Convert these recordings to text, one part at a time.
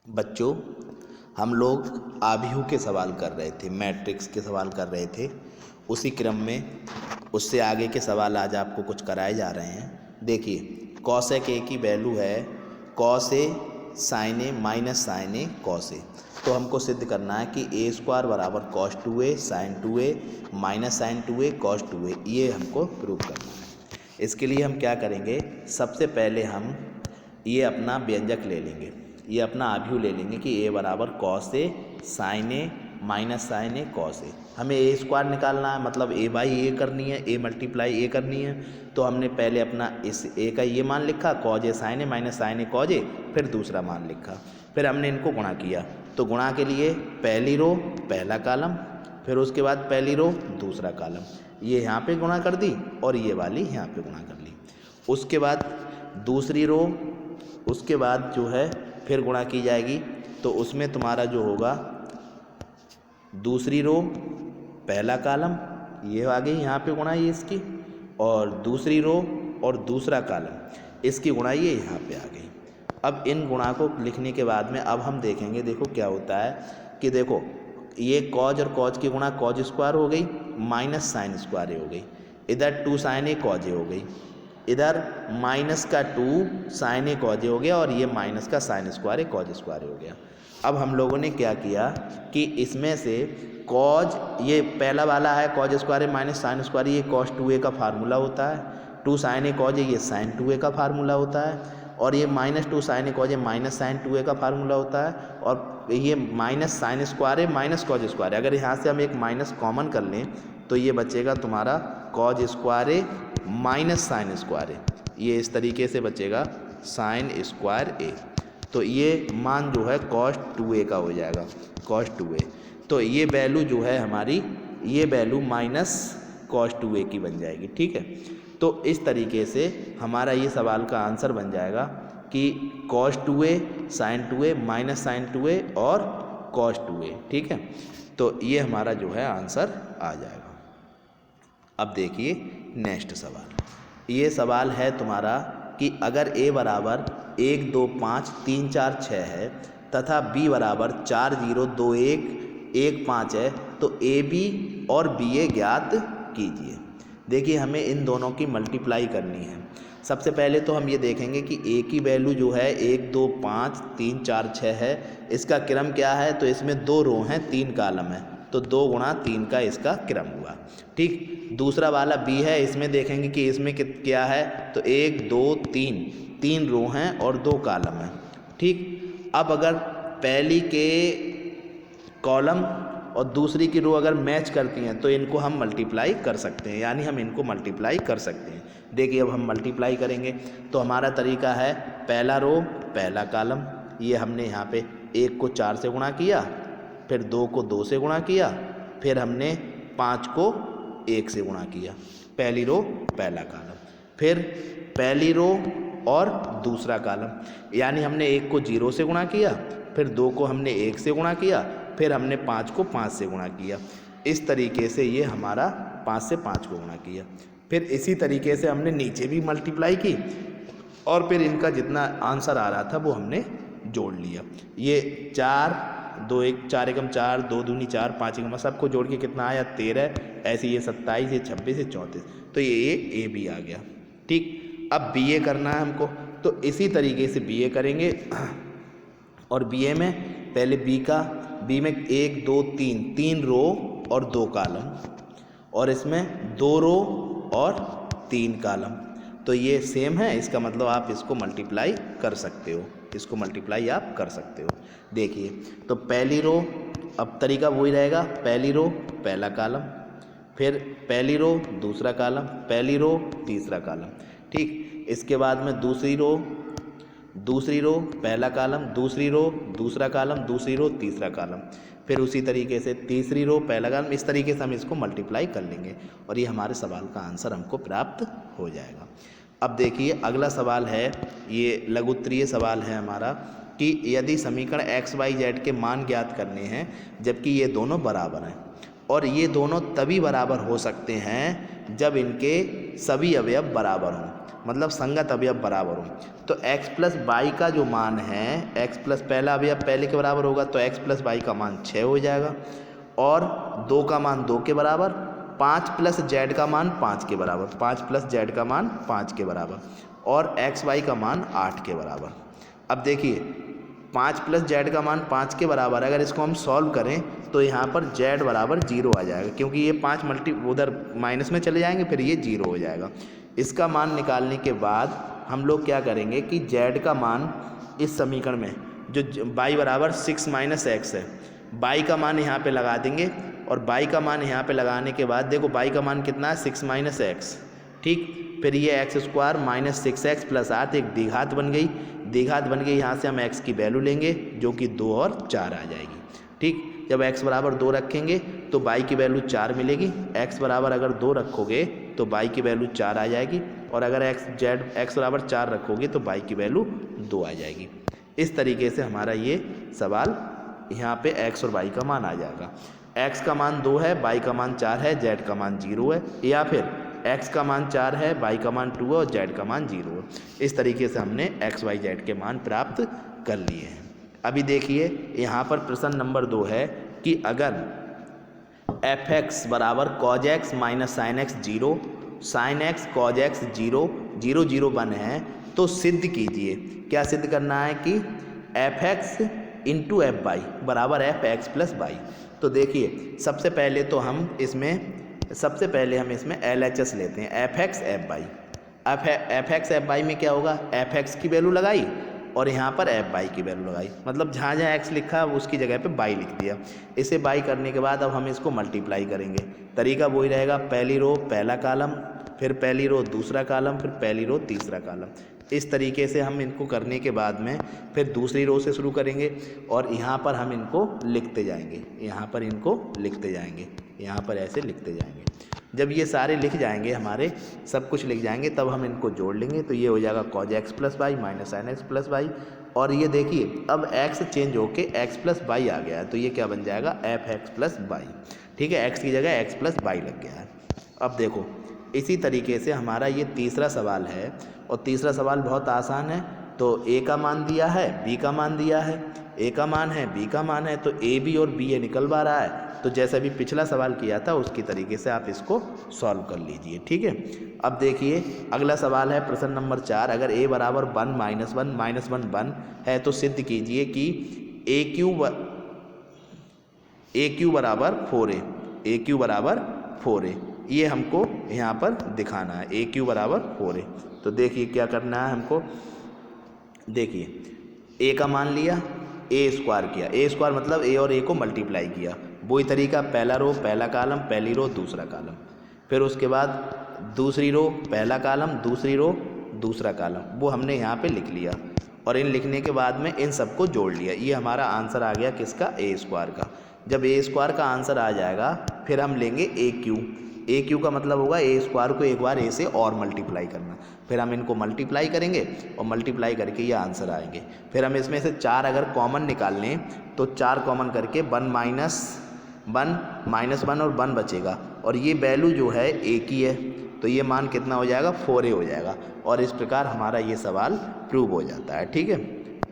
बच्चों, हम लोग आव्यूह के सवाल कर रहे थे, मैट्रिक्स के सवाल कर रहे थे। उसी क्रम में उससे आगे के सवाल आज आपको कुछ कराए जा रहे हैं। देखिए, कॉसेक ए की वैल्यू है cos A sin A minus sin A cos A. तो हमको सिद्ध करना है कि ए स्क्वायर बराबर cos 2a sin 2a minus sin 2a cos 2a, ये हमको प्रूव करना है। इसके लिए हम क्या करेंगे, सबसे पहले हम ये अपना व्यंजक ले लेंगे, ये अपना आव्यूह ले लेंगे कि ए बराबर cos A sin A minus sin A cos ए। हमें ए स्क्वायर निकालना है, मतलब ए बाई ए करनी है, ए मल्टीप्लाई ए करनी है। तो हमने पहले अपना इस ए का ये मान लिखा cause A sin A minus sin A cause ए, फिर दूसरा मान लिखा, फिर हमने इनको गुणा किया। तो गुणा के लिए पहली रो पहला कॉलम, फिर उसके बाद पहली रो दूसरा कॉलम, ये यहाँ पे गुणा कर दी और ये वाली यहाँ पे गुणा कर ली। उसके बाद दूसरी रो, उसके बाद जो है फिर गुणा की जाएगी। तो उसमें तुम्हारा जो होगा दूसरी रो पहला कॉलम, ये आ गई यहाँ पे गुणाई इसकी, और दूसरी रो और दूसरा कॉलम इसकी गुणाई ये यहाँ पे आ गई। अब इन गुणा को लिखने के बाद में अब हम देखेंगे, देखो क्या होता है कि देखो ये कॉज और कॉज की गुणा कॉज स्क्वायर हो गई माइनस साइन स्क्वायर ए हो गई, इधर 2 साइन ए कॉज ए हो गई, इधर माइनस का 2 साइन ए कॉज ए हो गया, और ये माइनस का साइन स्क्वायर ए कॉज स्क्वायर हो गया। अब हम लोगों ने क्या किया कि इसमें से कॉज, ये पहला वाला है कॉज स्क्वायर ए माइनस साइन स्क्वायर, ये कॉस 2a का फार्मूला होता है, 2 साइन ए कॉज ए ये साइन 2a का फार्मूला होता है, और ये माइनस 2 साइन ए कॉज ए माइनस साइन 2a का फार्मूला होता है, और ये माइनस साइन स्क्वायर ए माइनस कॉज स्क्वायर है। अगर यहाँ से हम एक माइनस कॉमन कर लें तो ये बचेगा तुम्हारा कॉज स्क्वायर ए माइनस साइन स्क्वायर ए, ये इस तरीके से बचेगा साइन स्क्वायर ए। तो ये मान जो है कॉस 2a का हो जाएगा, कॉस 2a। तो ये वैल्यू जो है हमारी, ये वैल्यू माइनस कॉस 2a की बन जाएगी, ठीक है। तो इस तरीके से हमारा ये सवाल का आंसर बन जाएगा कि cos 2a sin 2a minus sin 2a और कॉस 2a, ठीक है। तो ये हमारा जो है आंसर आ जाएगा। अब देखिए नेक्स्ट सवाल, ये सवाल है तुम्हारा कि अगर a बराबर 1 2 5 3 4 6 है तथा b बराबर 4 0 2 1 1 5 है, तो AB और BA ज्ञात कीजिए। देखिए, हमें इन दोनों की मल्टीप्लाई करनी है। सबसे पहले तो हम ये देखेंगे कि A की वैल्यू जो है 1 2 5 3 4 6 है, इसका क्रम क्या है, तो इसमें 2 रो हैं 3 कॉलम है, तो 2 गुणा 3 का इसका क्रम हुआ, ठीक। दूसरा वाला B है, इसमें देखेंगे कि इसमें क्या है, तो 1 2 3 रो हैं और 2 कॉलम हैं, ठीक। अब अगर पहली के कॉलम और दूसरी की रो अगर मैच करती हैं तो इनको हम मल्टीप्लाई कर सकते हैं, यानी हम इनको मल्टीप्लाई कर सकते हैं। देखिए, अब हम मल्टीप्लाई करेंगे तो हमारा तरीका है पहला रो पहला कॉलम, ये हमने यहाँ पे 1 को 4 से गुणा किया, फिर 2 को 2 से गुणा किया, फिर हमने 5 को 1 से गुणा किया, पहली रो पहला कॉलम, फिर पहली रो और दूसरा कॉलम, यानी हमने 1 को 0 से गुणा किया, फिर 2 को हमने 1 से गुणा किया, फिर हमने 5 को 5 से गुणा किया। इस तरीके से ये हमारा 5 से 5 को गुणा किया। फिर इसी तरीके से हमने नीचे भी मल्टीप्लाई की, और फिर इनका जितना आंसर आ रहा था वो हमने जोड़ लिया। ये 4 2 1 4 एकम 4 2 दूनी 4 5 एकम, सबको जोड़ के कितना आया 13, ऐसे ये 27 ये 26 ये 34, तो ये ए बी आ गया, ठीक। अब BA करना है हमको, तो इसी तरीके से BA करेंगे, और BA में पहले B में 1 2 3 रो और 2 कॉलम, और इसमें 2 रो और 3 कॉलम, तो ये सेम है, इसका मतलब आप इसको मल्टीप्लाई कर सकते हो, इसको मल्टीप्लाई आप कर सकते हो। देखिए, तो पहली रो, अब तरीका वही रहेगा, पहली रो पहला कॉलम, फिर पहली रो दूसरा कॉलम, पहली रो तीसरा कॉलम, ठीक। इसके बाद में दूसरी रो पहला कॉलम, दूसरी रो दूसरा कॉलम, दूसरी रो तीसरा कॉलम, फिर उसी तरीके से तीसरी रो पहला कॉलम, इस तरीके से हम इसको मल्टीप्लाई कर लेंगे और ये हमारे सवाल का आंसर हमको प्राप्त हो जाएगा। अब देखिए अगला सवाल है, ये लघुत्तरीय सवाल है हमारा कि यदि समीकरण x y z के मान ज्ञात करने हैं जबकि ये दोनों बराबर हैं, और ये दोनों तभी बराबर हो सकते हैं जब इनके सभी अवयव बराबर हों। मतलब संगत अवयव बराबर हो। तो x प्लस वाई का जो मान है, x प्लस पहला अवयव पहले के बराबर होगा तो x प्लस वाई का मान 6 हो जाएगा, और 2 का मान 2 के बराबर, 5 प्लस जेड का मान 5 के बराबर, 5 प्लस जेड का मान 5 के बराबर, और एक्स वाई का मान 8 के बराबर। अब देखिए 5 प्लस जेड का मान 5 के बराबर, अगर इसको हम सॉल्व करें तो यहाँ पर जेड बराबर 0 आ जाएगा, क्योंकि ये 5 उधर माइनस में चले जाएंगे, फिर ये 0 हो जाएगा। इसका मान निकालने के बाद हम लोग क्या करेंगे कि जेड का मान इस समीकरण में जो बाई बराबर 6 माइनस एक्स है, बाई का मान यहाँ पे लगा देंगे, और बाई का मान यहाँ पे लगाने के बाद देखो बाई का मान कितना है 6 माइनस एक्स, ठीक। फिर ये x square minus 6x plus 8 एक द्विघात बन गई, द्विघात बन गई, यहाँ से हम x की वैल्यू लेंगे जो कि 2 और 4 आ जाएगी, ठीक। जब x बराबर 2 रखेंगे तो y की वैल्यू 4 मिलेगी, x बराबर अगर 2 रखोगे तो y की वैल्यू 4 आ जाएगी, और अगर x बराबर 4 रखोगे तो y की वैल्यू 2 आ जाएगी। इस तरीके से हमारा ये सवाल यहाँ पे x और y का मान आ जाएगा। x का मान 2 है, y का मान 4 है, z का मान 0 है, या फिर x का मान 4 है, y का मान 2 है और z का मान 0 है। इस तरीके से हमने x, y, z के मान प्राप्त कर लिए हैं। अभी देखिए यहाँ पर प्रश्न नंबर 2 है कि अगर f(x) बराबर cos x minus sin x 0, sine x cos x 0, 0, 0, 1 है तो सिद्ध कीजिए। क्या सिद्ध करना है कि f(x) इंटू एफ वाई बराबर f(x) प्लस वाई। तो देखिए सबसे पहले हम इसमें LHS लेते हैं, f(x) F Y. f(x) F Y में क्या होगा, f(x) की वैल्यू लगाई और यहाँ पर f(y) की वैल्यू लगाई, मतलब जहाँ जहाँ x लिखा है उसकी जगह पे y लिख दिया। इसे y करने के बाद अब हम इसको मल्टीप्लाई करेंगे। तरीका वही रहेगा, पहली रो पहला कॉलम, फिर पहली रो दूसरा कॉलम, फिर पहली रो तीसरा कॉलम। इस तरीके से हम इनको करने के बाद में फिर दूसरी रो से शुरू करेंगे और यहाँ पर हम इनको लिखते जाएंगे, यहाँ पर इनको लिखते जाएंगे, यहाँ पर ऐसे लिखते जाएंगे। जब ये सारे लिख जाएंगे, हमारे सब कुछ लिख जाएंगे, तब हम इनको जोड़ लेंगे तो ये हो जाएगा cos x plus y minus sin x plus y. और ये देखिए अब x चेंज होके x प्लस वाई आ गया है, तो ये क्या बन जाएगा f(x) प्लस वाई, ठीक है। x की जगह x प्लस वाई लग गया है। अब देखो इसी तरीके से हमारा ये तीसरा सवाल है, और तीसरा सवाल बहुत आसान है। तो a का मान दिया है, b का मान दिया है, a का मान है, b का मान है, तो a b और b ये निकलवा रहा है। तो जैसा भी पिछला सवाल किया था उसकी तरीके से आप इसको सॉल्व कर लीजिए, ठीक है। अब देखिए अगला सवाल है प्रश्न नंबर 4, अगर a बराबर 1 माइनस 1 माइनस 1 1 है तो सिद्ध कीजिए कि a क्यू बराबर 4a, a क्यू बराबर 4a, ये हमको यहाँ पर दिखाना है, a क्यू बराबर 4a। तो देखिए क्या करना है हमको, देखिए a का मान लिया, a स्क्वायर किया, a स्क्वायर मतलब a और a को मल्टीप्लाई किया, वही तरीका, पहला रो पहला कॉलम, पहली रो दूसरा कॉलम, फिर उसके बाद दूसरी रो पहला कॉलम, दूसरी रो दूसरा कॉलम, वो हमने यहाँ पे लिख लिया। और इन लिखने के बाद में इन सबको जोड़ लिया, ये हमारा आंसर आ गया किसका, a स्क्वायर का। जब a स्क्वायर का आंसर आ जाएगा फिर हम लेंगे a क्यू का मतलब होगा a स्क्वायर को एक बार a से और मल्टीप्लाई करना, फिर हम इनको मल्टीप्लाई करेंगे और मल्टीप्लाई करके ये आंसर आएंगे। फिर हम इसमें से 4 अगर कॉमन निकाल लें तो 4 कॉमन करके 1 माइनस 1 और 1 बचेगा, और ये वैल्यू जो है a की है, तो ये मान कितना हो जाएगा, 4a हो जाएगा। और इस प्रकार हमारा ये सवाल प्रूव हो जाता है, ठीक है।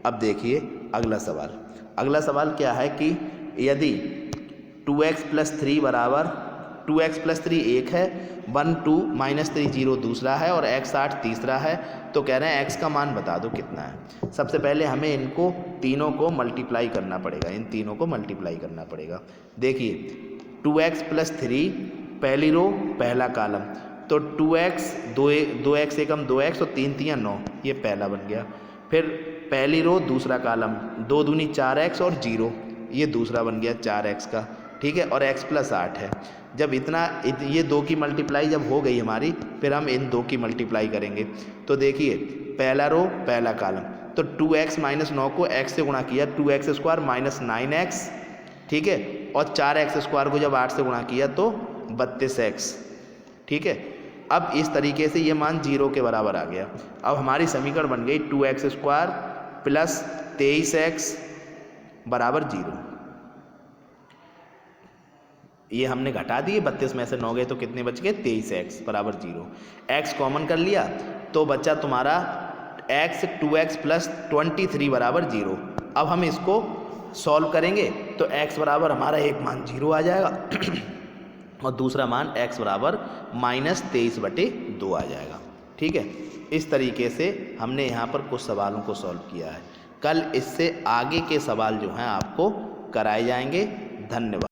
अब देखिए अगला सवाल क्या है कि यदि 2x प्लस 3 बराबर 2x प्लस 3 एक है, 1 2 माइनस 3 0 दूसरा है, और x 8 तीसरा है, तो कह रहे हैं x का मान बता दो कितना है। सबसे पहले हमें इनको तीनों को मल्टीप्लाई करना पड़ेगा, इन तीनों को मल्टीप्लाई करना पड़ेगा। देखिए 2x प्लस 3 पहली रो पहला कॉलम, तो 2x 2x एकम 2x और 3 3 9, ये पहला बन गया। फिर पहली रो दूसरा कॉलम, 2 दूनी 4x और 0, ये दूसरा बन गया 4x का, ठीक है। और x प्लस 8 है। जब ये 2 की मल्टीप्लाई जब हो गई हमारी, फिर हम इन 2 की मल्टीप्लाई करेंगे। तो देखिए पहला रो पहला कॉलम, तो 2x माइनस 9 को x से गुणा किया, 2x स्क्वायर माइनस 9x, ठीक है। और 4x स्क्वायर को जब 8 से गुणा किया तो 32x, ठीक है। अब इस तरीके से ये मान 0 के बराबर आ गया। अब हमारी समीकरण बन गई 2x स्क्वायर प्लस 23x बराबर 0। ये हमने घटा दिए, 32 में से 9 गए तो कितने बच गए, 23x बराबर 0। x कॉमन कर लिया तो बच्चा तुम्हारा x 2x प्लस 23 बराबर 0। अब हम इसको सॉल्व करेंगे तो x बराबर हमारा एक मान 0 आ जाएगा और दूसरा मान x बराबर -23/2 आ जाएगा। ठीक है, इस तरीके से हमने यहाँ पर कुछ सवालों को सॉल्व किया है। कल इससे आगे के सवाल जो हैं आपको कराए जाएंगे। धन्यवाद।